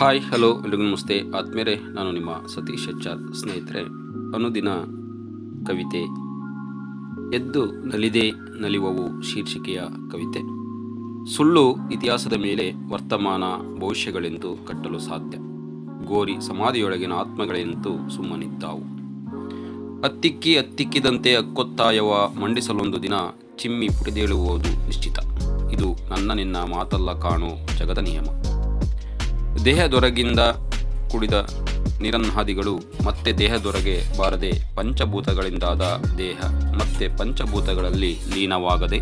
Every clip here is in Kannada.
ಹಾಯ್ ಹಲೋ ಎಲ್ರಿಗೂ ನಮಸ್ತೆ ಆತ್ಮೇರೆ, ನಾನು ನಿಮ್ಮ ಸತೀಶ್ HR. ಸ್ನೇಹಿತರೆ, ಅನುದಿನ ಕವಿತೆ ಎದ್ದು ನಲಿದೆ ನಲಿವವು ಶೀರ್ಷಿಕೆಯ ಕವಿತೆ. ಸುಳ್ಳು ಇತಿಹಾಸದ ಮೇಲೆ ವರ್ತಮಾನ ಭವಿಷ್ಯಗಳೆಂದು ಕಟ್ಟಲು ಸಾಧ್ಯ. ಗೋರಿ ಸಮಾಧಿಯೊಳಗಿನ ಆತ್ಮಗಳೆಂತೂ ಸುಮ್ಮನಿದ್ದಾವು. ಅತ್ತಿಕ್ಕಿದಂತೆ ಅಕ್ಕೊತ್ತಾಯವ ಮಂಡಿಸಲೊಂದು ದಿನ ಚಿಮ್ಮಿ ಪುಟಿದೇಳುವುದು ನಿಶ್ಚಿತ. ಇದು ನನ್ನ ನಿನ್ನ ಮಾತಲ್ಲ ಕಾಣೋ ಜಗದ ನಿಯಮ. ದೇಹದೊರಗಿಂದ ಕುಡಿದ ನಿರನ್ಹಾದಿಗಳು ಮತ್ತೆ ದೇಹದೊರಗೆ ಬಾರದೆ ಪಂಚಭೂತಗಳಿಂದಾದ ದೇಹ ಮತ್ತೆ ಪಂಚಭೂತಗಳಲ್ಲಿ ಲೀನವಾಗದೆ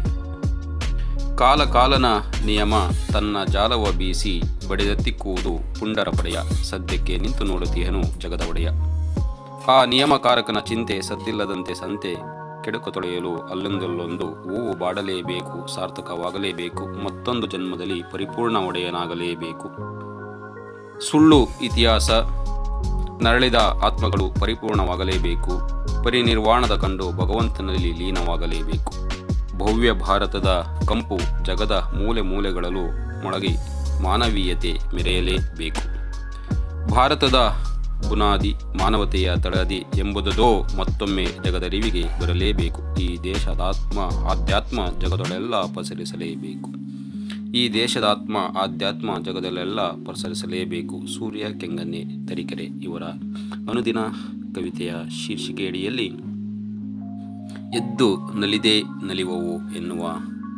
ಕಾಲನ ನಿಯಮ ತನ್ನ ಜಾಲವ ಬೀಸಿ ಬಡಿದೆತ್ತಿಕ್ಕುವುದು ಪುಂಡರ ಪಡೆಯ. ಸದ್ಯಕ್ಕೆ ನಿಂತು ನೋಡುತ್ತೀಯನು ಜಗದ ಒಡೆಯ. ಆ ನಿಯಮಕಾರಕನ ಚಿಂತೆ ಸದ್ದಿಲ್ಲದಂತೆ ಸಂತೆ ಕೆಡುಕು ತೊಳೆಯಲು ಅಲ್ಲೊಂದಲ್ಲೊಂದು ಹೂವು ಬಾಡಲೇಬೇಕು, ಸಾರ್ಥಕವಾಗಲೇಬೇಕು, ಮತ್ತೊಂದು ಜನ್ಮದಲ್ಲಿ ಪರಿಪೂರ್ಣ ಒಡೆಯನಾಗಲೇಬೇಕು. ಸುಳ್ಳು ಇತಿಹಾಸ ನರಳಿದ ಆತ್ಮಗಳು ಪರಿಪೂರ್ಣವಾಗಲೇಬೇಕು, ಪರಿನಿರ್ವಾಣದ ಕಂಡು ಭಗವಂತನಲ್ಲಿ ಲೀನವಾಗಲೇಬೇಕು. ಭವ್ಯ ಭಾರತದ ಕಂಪು ಜಗದ ಮೂಲೆ ಮೂಲೆಗಳಲ್ಲೂ ಮೊಳಗಿ ಮಾನವೀಯತೆ ಮೆರೆಯಲೇಬೇಕು. ಭಾರತದ ಬುನಾದಿ ಮಾನವತೆಯ ತಳದಿ ಎಂಬುದೋ ಮತ್ತೊಮ್ಮೆ ಜಗದರಿವಿಗೆ ಬರಲೇಬೇಕು. ಈ ದೇಶದ ಆಧ್ಯಾತ್ಮ ಜಗದೊಳೆಲ್ಲ ಪಸರಿಸಲೇಬೇಕು. ಈ ದೇಶದ ಆಧ್ಯಾತ್ಮ ಜಗದಲ್ಲೆಲ್ಲ ಪಸರಿಸಲೇಬೇಕು. ಸೂರ್ಯ ಕೆಂಗಣ್ಣೆ ತರೀಕೆರೆ ಇವರ ಅನುದಿನ ಕವಿತೆಯ ಶೀರ್ಷಿಕೆಯಡಿಯಲ್ಲಿ ಎದ್ದು ನಲಿದೆ ನಲಿವವು ಎನ್ನುವ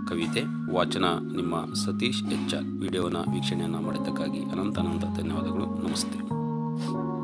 ಕವಿತೆ. ವಾಚನ ನಿಮ್ಮ ಸತೀಶ್ HR. ವಿಡಿಯೋನ ವೀಕ್ಷಣೆಯನ್ನು ಮಾಡಿದ್ದಕ್ಕಾಗಿ ಅನಂತ ಧನ್ಯವಾದಗಳು. ನಮಸ್ತೆ.